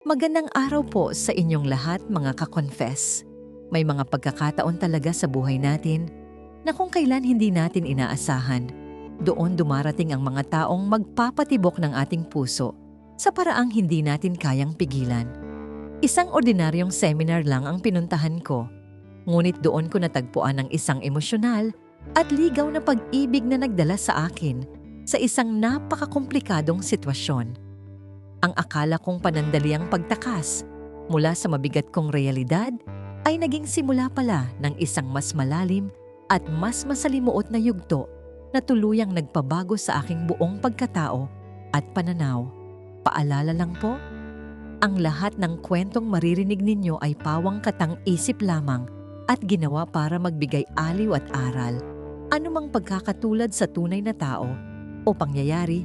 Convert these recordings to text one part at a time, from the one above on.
Magandang araw po sa inyong lahat mga ka-confess. May mga pagkakataon talaga sa buhay natin na kung kailan hindi natin inaasahan, doon dumarating ang mga taong magpapatibok ng ating puso sa paraang hindi natin kayang pigilan. Isang ordinaryong seminar lang ang pinuntahan ko, ngunit doon ko natagpuan ang isang emosyonal at ligaw na pag-ibig na nagdala sa akin sa isang napakakomplikadong sitwasyon. Ang akala kong panandaliang pagtakas mula sa mabigat kong realidad ay naging simula pala ng isang mas malalim at mas masalimuot na yugto na tuluyang nagpabago sa aking buong pagkatao at pananaw. Paalala lang po, ang lahat ng kwentong maririnig ninyo ay pawang katang-isip lamang at ginawa para magbigay aliw at aral. Anumang pagkakatulad sa tunay na tao o pangyayari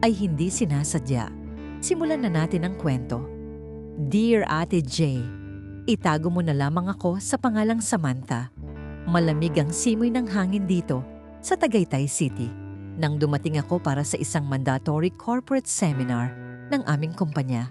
ay hindi sinasadya. Simulan na natin ang kwento. Dear Ate J, itago mo na lamang ako sa pangalang Samantha. Malamig ang simoy ng hangin dito sa Tagaytay City nang dumating ako para sa isang mandatory corporate seminar ng aming kumpanya.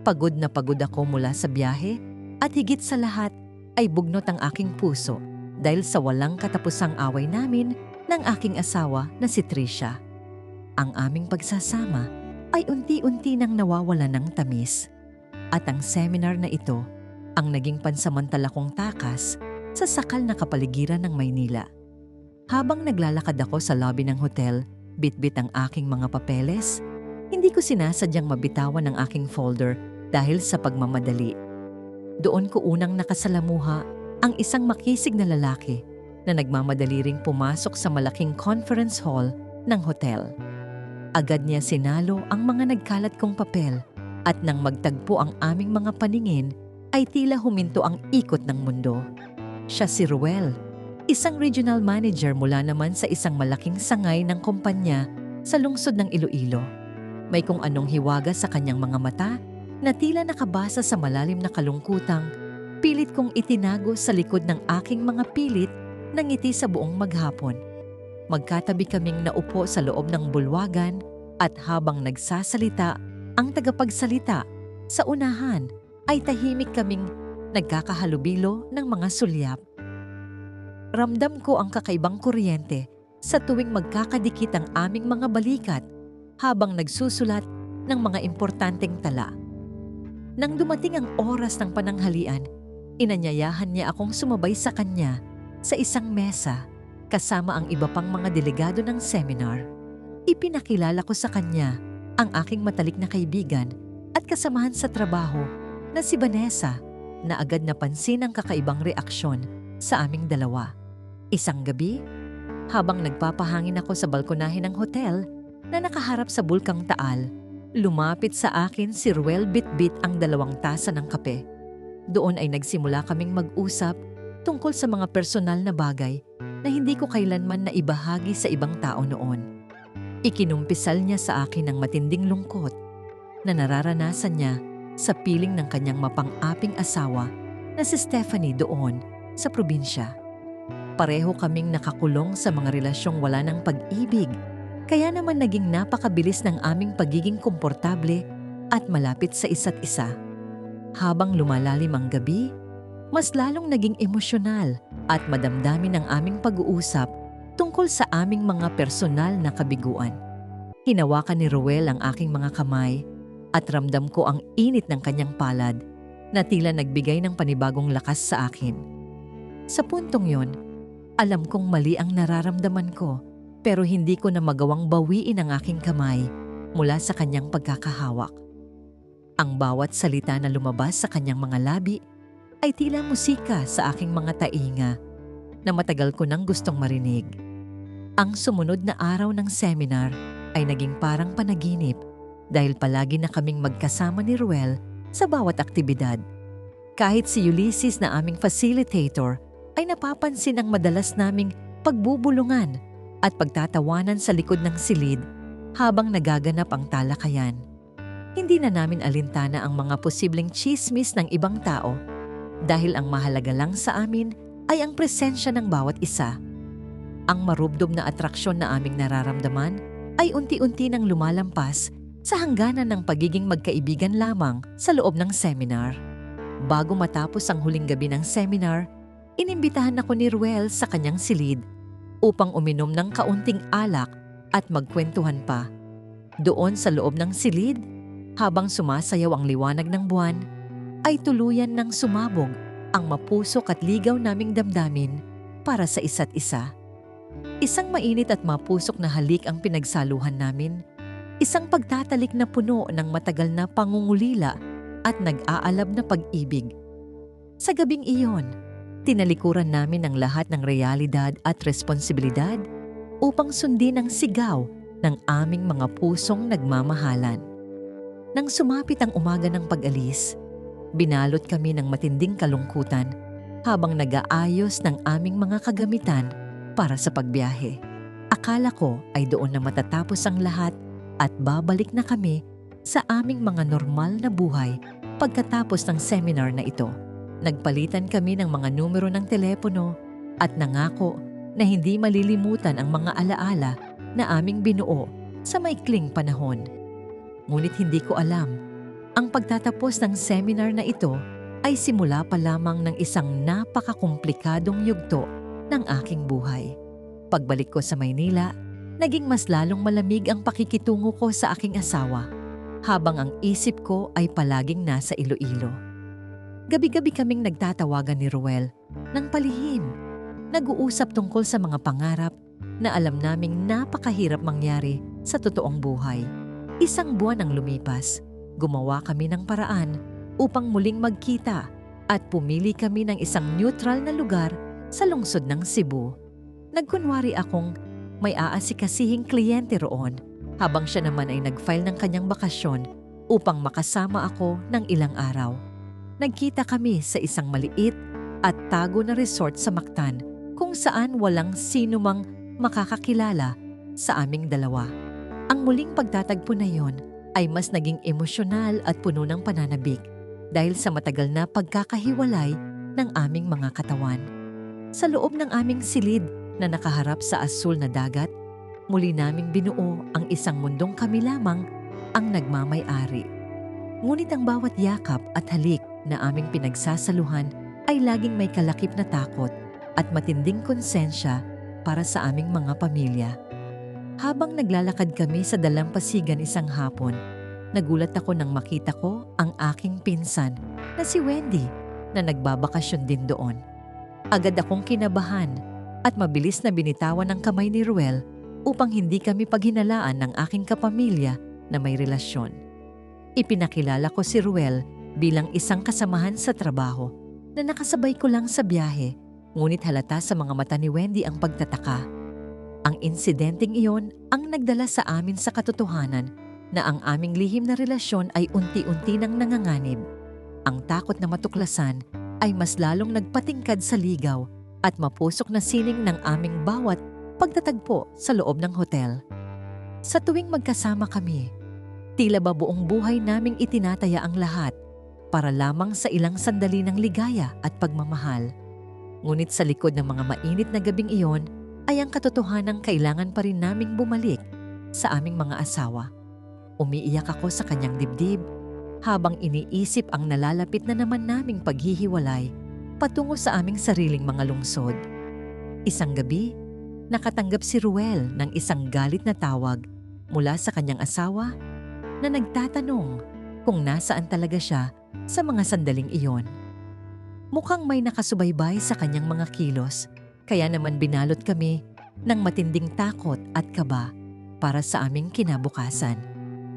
Pagod na pagod ako mula sa biyahe at higit sa lahat ay bugnot ang aking puso dahil sa walang katapusang away namin ng aking asawa na si Trisha. Ang aming pagsasama ay unti-unti nang nawawala ng tamis. At ang seminar na ito ang naging pansamantala kong takas sa sakal na kapaligiran ng Maynila. Habang naglalakad ako sa lobby ng hotel, bitbit ang aking mga papeles, hindi ko sinasadyang mabitawan ang aking folder dahil sa pagmamadali. Doon ko unang nakasalamuha ang isang makisig na lalaki na nagmamadali ring pumasok sa malaking conference hall ng hotel. Agad niya sinalo ang mga nagkalat kong papel at nang magtagpo ang aming mga paningin ay tila huminto ang ikot ng mundo. Siya si Ruel, isang regional manager mula naman sa isang malaking sangay ng kumpanya sa lungsod ng Iloilo. May kung anong hiwaga sa kanyang mga mata na tila nakabasa sa malalim na kalungkutang pilit kong itinago sa likod ng aking mga pilit na ngiti sa buong maghapon. Magkatabi kaming naupo sa loob ng bulwagan at habang nagsasalita ang tagapagsalita, sa unahan ay tahimik kaming nagkakahalubilo ng mga sulyap. Ramdam ko ang kakaibang kuryente sa tuwing magkakadikit ang aming mga balikat habang nagsusulat ng mga importanteng tala. Nang dumating ang oras ng pananghalian, inanyayahan niya akong sumabay sa kanya sa isang mesa kasama ang iba pang mga delegado ng seminar. Ipinakilala ko sa kanya ang aking matalik na kaibigan at kasamahan sa trabaho na si Vanessa na agad napansin ang kakaibang reaksyon sa aming dalawa. Isang gabi, habang nagpapahangin ako sa balkonahe ng hotel na nakaharap sa Bulkang Taal, lumapit sa akin si Ruel bitbit ang 2 tasa ng kape. Doon ay nagsimula kaming mag-usap tungkol sa mga personal na bagay na hindi ko kailanman naibahagi sa ibang tao noon. Ikinumpisal niya sa akin ang matinding lungkot na nararanasan niya sa piling ng kanyang mapang-aping asawa na si Stephanie doon sa probinsya. Pareho kaming nakakulong sa mga relasyong wala ng pag-ibig, kaya naman naging napakabilis ng aming pagiging komportable at malapit sa isa't isa. Habang lumalalim ang gabi, mas lalong naging emosyonal at madamdamin ang aming pag-uusap tungkol sa aming mga personal na kabiguan. Hinawakan ni Ruel ang aking mga kamay at ramdam ko ang init ng kanyang palad na tila nagbigay ng panibagong lakas sa akin. Sa puntong yon, alam kong mali ang nararamdaman ko pero hindi ko na magawang bawiin ang aking kamay mula sa kanyang pagkakahawak. Ang bawat salita na lumabas sa kanyang mga labi ay tila musika sa aking mga tainga na matagal ko nang gustong marinig. Ang sumunod na araw ng seminar ay naging parang panaginip dahil palagi na kaming magkasama ni Ruel sa bawat aktibidad. Kahit si Ulysses na aming facilitator ay napapansin ang madalas naming pagbubulungan at pagtatawanan sa likod ng silid habang nagaganap ang talakayan. Hindi na namin alintana ang mga posibleng tsismis ng ibang tao dahil ang mahalaga lang sa amin ay ang presensya ng bawat isa. Ang marubdob na atraksyon na aming nararamdaman ay unti-unti nang lumalampas sa hangganan ng pagiging magkaibigan lamang sa loob ng seminar. Bago matapos ang huling gabi ng seminar, inimbitahan ako ni Ruel sa kanyang silid upang uminom ng kaunting alak at magkwentuhan pa. Doon sa loob ng silid, habang sumasayaw ang liwanag ng buwan, ay tuluyan ng sumabog ang mapusok at ligaw naming damdamin para sa isa't isa. Isang mainit at mapusok na halik ang pinagsaluhan namin. Isang pagtatalik na puno ng matagal na pangungulila at nag-aalab na pag-ibig. Sa gabing iyon, tinalikuran namin ang lahat ng realidad at responsibilidad upang sundin ang sigaw ng aming mga pusong nagmamahalan. Nang sumapit ang umaga ng pag-alis, binalot kami ng matinding kalungkutan habang nag-aayos ng aming mga kagamitan para sa pagbiyahe. Akala ko ay doon na matatapos ang lahat at babalik na kami sa aming mga normal na buhay pagkatapos ng seminar na ito. Nagpalitan kami ng mga numero ng telepono at nangako na hindi malilimutan ang mga alaala na aming binuo sa maikling panahon. Ngunit hindi ko alam, ang pagtatapos ng seminar na ito ay simula pa lamang ng isang napakakomplikadong yugto ng aking buhay. Pagbalik ko sa Maynila, naging mas lalong malamig ang pakikitungo ko sa aking asawa, habang ang isip ko ay palaging nasa Iloilo. Gabi-gabi kaming nagtatawagan ni Ruel ng palihim. Nag-uusap tungkol sa mga pangarap na alam naming napakahirap mangyari sa totoong buhay. Isang buwan ang lumipas, gumawa kami ng paraan upang muling magkita at pumili kami ng isang neutral na lugar sa lungsod ng Cebu. Nagkunwari akong may aasikasihing kliyente roon habang siya naman ay nag-file ng kanyang bakasyon upang makasama ako ng ilang araw. Nagkita kami sa isang maliit at tago na resort sa Mactan kung saan walang sino mang makakakilala sa aming dalawa. Ang muling pagtatagpo na yon ay mas naging emosyonal at puno ng pananabik dahil sa matagal na pagkakahiwalay ng aming mga katawan. Sa loob ng aming silid na nakaharap sa asul na dagat, muli naming binuo ang isang mundong kami lamang ang nagmamay-ari. Ngunit ang bawat yakap at halik na aming pinagsasaluhan ay laging may kalakip na takot at matinding konsensya para sa aming mga pamilya. Habang naglalakad kami sa dalampasigan isang hapon, nagulat ako nang makita ko ang aking pinsan na si Wendy na nagbabakasyon din doon. Agad akong kinabahan at mabilis na binitawan ng kamay ni Ruel upang hindi kami paghinalaan ng aking kapamilya na may relasyon. Ipinakilala ko si Ruel bilang isang kasamahan sa trabaho na nakasabay ko lang sa biyahe, ngunit halata sa mga mata ni Wendy ang pagtataka. Ang insidenteng iyon ang nagdala sa amin sa katotohanan na ang aming lihim na relasyon ay unti-unti nang nanganganib. Ang takot na matuklasan ay mas lalong nagpatingkad sa ligaw at mapusok na sining ng aming bawat pagtatagpo sa loob ng hotel. Sa tuwing magkasama kami, tila ba buong buhay naming itinataya ang lahat para lamang sa ilang sandali ng ligaya at pagmamahal. Ngunit sa likod ng mga mainit na gabing iyon ay ang katotohanang kailangan pa rin naming bumalik sa aming mga asawa. Umiiyak ako sa kanyang dibdib habang iniisip ang nalalapit na naman naming paghihiwalay patungo sa aming sariling mga lungsod. Isang gabi, nakatanggap si Ruel ng isang galit na tawag mula sa kanyang asawa na nagtatanong kung nasaan talaga siya sa mga sandaling iyon. Mukhang may nakasubaybay sa kanyang mga kilos, kaya naman binalot kami ng matinding takot at kaba para sa aming kinabukasan.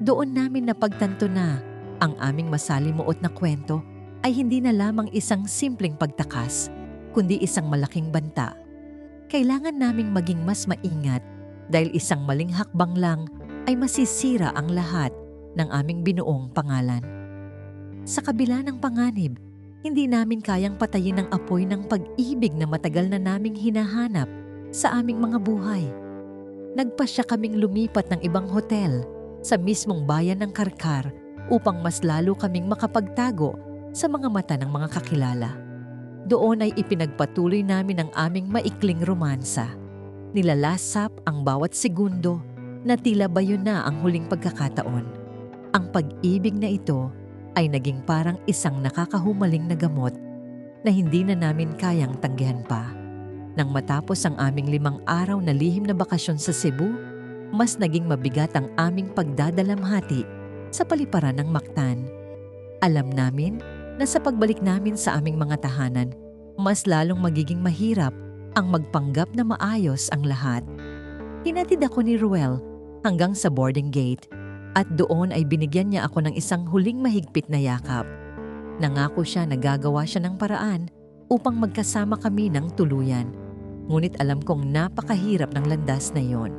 Doon namin napagtanto na ang aming masalimuot na kwento ay hindi na lamang isang simpleng pagtakas, kundi isang malaking banta. Kailangan naming maging mas maingat dahil isang maling hakbang lang ay masisira ang lahat ng aming binuong pangalan. Sa kabila ng panganib, hindi namin kayang patayin ang apoy ng pag-ibig na matagal na naming hinahanap sa aming mga buhay. Nagpasya kaming lumipat ng ibang hotel sa mismong bayan ng Karkar upang mas lalo kaming makapagtago sa mga mata ng mga kakilala. Doon ay ipinagpatuloy namin ang aming maikling romansa. Nilalasap ang bawat segundo na tila bayo na ang huling pagkakataon. Ang pag-ibig na ito ay naging parang isang nakakahumaling na gamot na hindi na namin kayang tanggihan pa. Nang matapos ang aming 5 araw na lihim na bakasyon sa Cebu, mas naging mabigat ang aming pagdadalamhati sa paliparan ng Mactan. Alam namin na sa pagbalik namin sa aming mga tahanan, mas lalong magiging mahirap ang magpanggap na maayos ang lahat. Hinatid ako ni Ruel hanggang sa boarding gate at doon ay binigyan niya ako ng isang huling mahigpit na yakap. Nangako siya na gagawa siya ng paraan upang magkasama kami ng tuluyan. Ngunit alam kong napakahirap ng landas na iyon.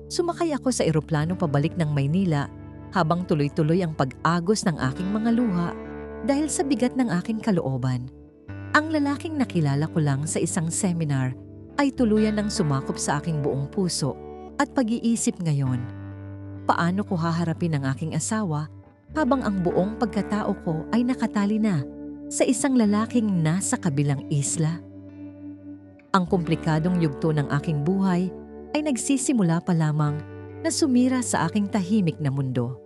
Sumakay ako sa eroplano pabalik ng Maynila habang tuloy-tuloy ang pag-agos ng aking mga luha dahil sa bigat ng aking kalooban. Ang lalaking nakilala ko lang sa isang seminar ay tuluyan ng sumakop sa aking buong puso at pag-iisip ngayon. Paano ko haharapin ang aking asawa habang ang buong pagkatao ko ay nakatali na sa isang lalaking nasa kabilang isla? Ang komplikadong yugto ng aking buhay ay nagsisimula pa lamang na sumira sa aking tahimik na mundo.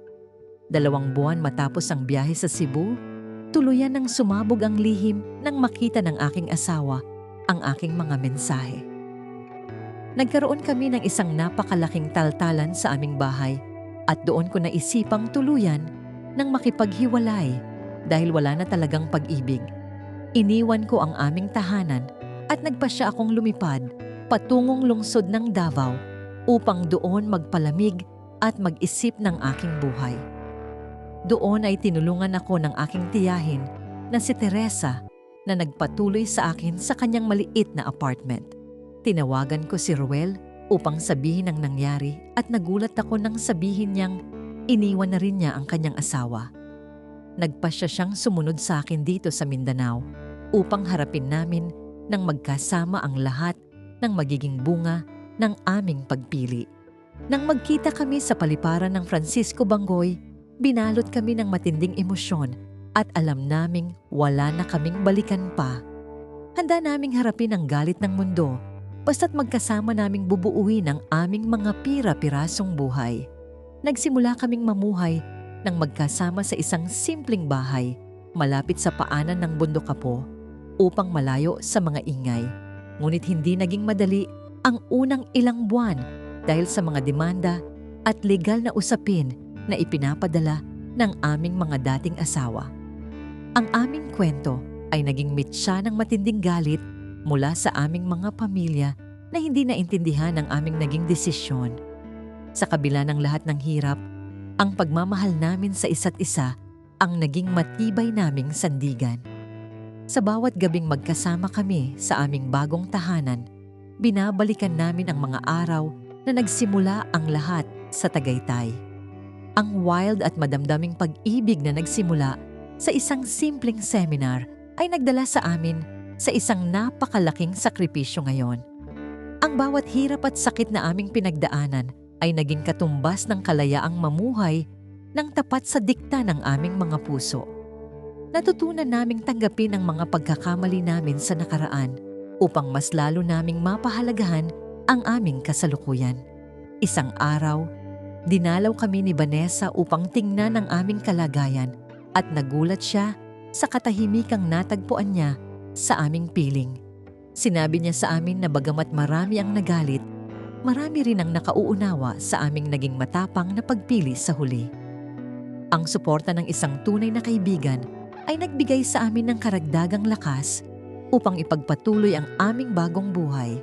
2 buwan matapos ang biyahe sa Cebu, tuluyan nang sumabog ang lihim nang makita ng aking asawa ang aking mga mensahe. Nagkaroon kami ng isang napakalaking taltalan sa aming bahay at doon ko naisipang tuluyan nang makipaghiwalay dahil wala na talagang pag-ibig. Iniwan ko ang aming tahanan at nagpasya akong lumipad patungong lungsod ng Davao upang doon magpalamig at mag-isip ng aking buhay. Doon ay tinulungan ako ng aking tiyahin na si Teresa na nagpatuloy sa akin sa kanyang maliit na apartment. Tinawagan ko si Ruel upang sabihin ang nangyari at nagulat ako nang sabihin niyang iniwan na rin niya ang kanyang asawa. Nagpasya siyang sumunod sa akin dito sa Mindanao upang harapin namin nang magkasama ang lahat ng magiging bunga ng aming pagpili. Nang magkita kami sa paliparan ng Francisco Bangoy, binalot kami ng matinding emosyon at alam naming wala na kaming balikan pa. Handa naming harapin ang galit ng mundo basta't magkasama naming bubuuin ang aming mga pira-pirasong buhay. Nagsimula kaming mamuhay nang magkasama sa isang simpleng bahay malapit sa paanan ng bundok Apo upang malayo sa mga ingay. Ngunit hindi naging madali ang unang ilang buwan dahil sa mga demanda at legal na usapin na ipinapadala ng aming mga dating asawa. Ang aming kwento ay naging mitsa ng matinding galit mula sa aming mga pamilya na hindi naintindihan ang aming naging desisyon. Sa kabila ng lahat ng hirap, ang pagmamahal namin sa isa't isa ang naging matibay naming sandigan. Sa bawat gabing magkasama kami sa aming bagong tahanan, binabalikan namin ang mga araw na nagsimula ang lahat sa Tagaytay. Ang wild at madamdaming pag-ibig na nagsimula sa isang simpleng seminar ay nagdala sa amin sa isang napakalaking sakripisyo ngayon. Ang bawat hirap at sakit na aming pinagdaanan ay naging katumbas ng kalayaang mamuhay ng tapat sa dikta ng aming mga puso. Natutunan naming tanggapin ang mga pagkakamali namin sa nakaraan upang mas lalo naming mapahalagahan ang aming kasalukuyan. Isang araw, dinalaw kami ni Vanessa upang tingnan ang aming kalagayan at nagulat siya sa katahimikang natagpuan niya sa aming piling. Sinabi niya sa amin na bagamat marami ang nagalit, marami rin ang nakauunawa sa aming naging matapang na pagpili sa huli. Ang suporta ng isang tunay na kaibigan ay nagbigay sa amin ng karagdagang lakas upang ipagpatuloy ang aming bagong buhay.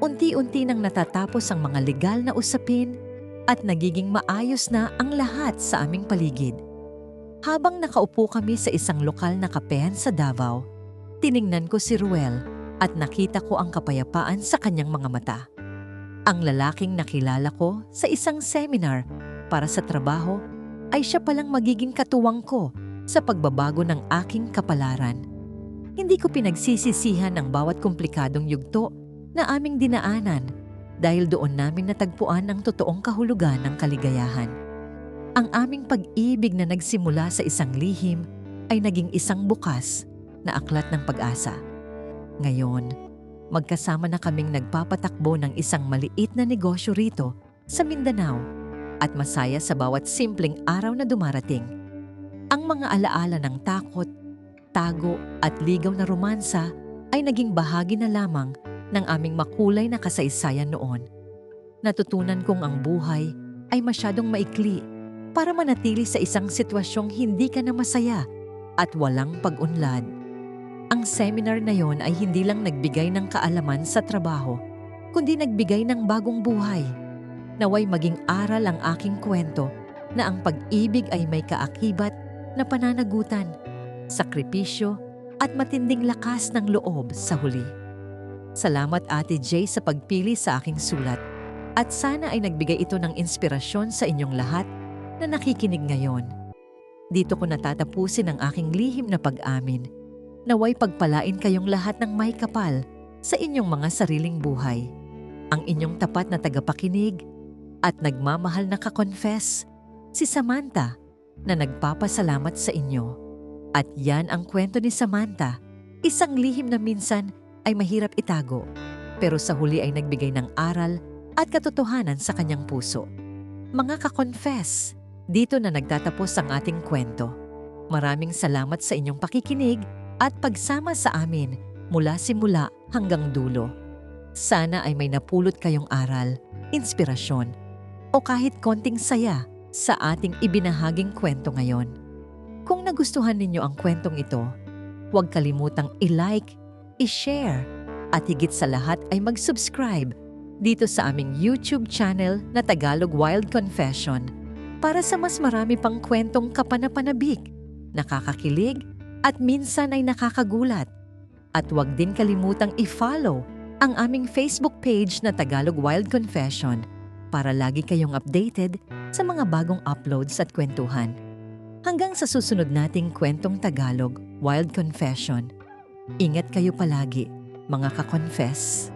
Unti-unti nang natatapos ang mga legal na usapin at nagiging maayos na ang lahat sa aming paligid. Habang nakaupo kami sa isang lokal na kapehan sa Davao, tiningnan ko si Ruel at nakita ko ang kapayapaan sa kanyang mga mata. Ang lalaking nakilala ko sa isang seminar para sa trabaho ay siya palang magiging katuwang ko sa pagbabago ng aking kapalaran. Hindi ko pinagsisisihan ang bawat komplikadong yugto na aming dinaanan dahil doon namin natagpuan ang totoong kahulugan ng kaligayahan. Ang aming pag-ibig na nagsimula sa isang lihim ay naging isang bukas na aklat ng pag-asa. Ngayon, magkasama na kaming nagpapatakbo ng isang maliit na negosyo rito sa Mindanao at masaya sa bawat simpleng araw na dumarating. Ang mga alaala ng takot, tago at ligaw na romansa ay naging bahagi na lamang ng aming makulay na kasaysayan noon. Natutunan kong ang buhay ay masyadong maikli para manatili sa isang sitwasyong hindi ka na masaya at walang pag-unlad. Ang seminar na yon ay hindi lang nagbigay ng kaalaman sa trabaho, kundi nagbigay ng bagong buhay. Naway maging aral ang aking kwento na ang pag-ibig ay may kaakibat na pananagutan, sakripisyo at matinding lakas ng loob sa huli. Salamat Ate Jay sa pagpili sa aking sulat at sana ay nagbigay ito ng inspirasyon sa inyong lahat na nakikinig ngayon. Dito ko natatapusin ang aking lihim na pag-amin. Naway pagpalain kayong lahat ng may kapal sa inyong mga sariling buhay. Ang inyong tapat na tagapakinig at nagmamahal na ka-confess, si Samantha, na nagpapasalamat sa inyo. At yan ang kwento ni Samantha, isang lihim na minsan ay mahirap itago, pero sa huli ay nagbigay ng aral at katotohanan sa kanyang puso. Mga ka-confess, dito na nagtatapos ang ating kwento. Maraming salamat sa inyong pakikinig at pagsama sa amin mula simula hanggang dulo. Sana ay may napulot kayong aral, inspirasyon, o kahit konting saya sa ating ibinahaging kwento ngayon. Kung nagustuhan ninyo ang kwentong ito, huwag kalimutang i-like, i-share, at higit sa lahat ay mag-subscribe dito sa aming YouTube channel na Tagalog Wild Confession para sa mas marami pang kwentong kapanapanabik, nakakakilig, at minsan ay nakakagulat. At huwag din kalimutang i-follow ang aming Facebook page na Tagalog Wild Confession para lagi kayong updated sa mga bagong uploads at kwentuhan. Hanggang sa susunod nating kwentong Tagalog Wild Confession. Ingat kayo palagi, mga ka-confess.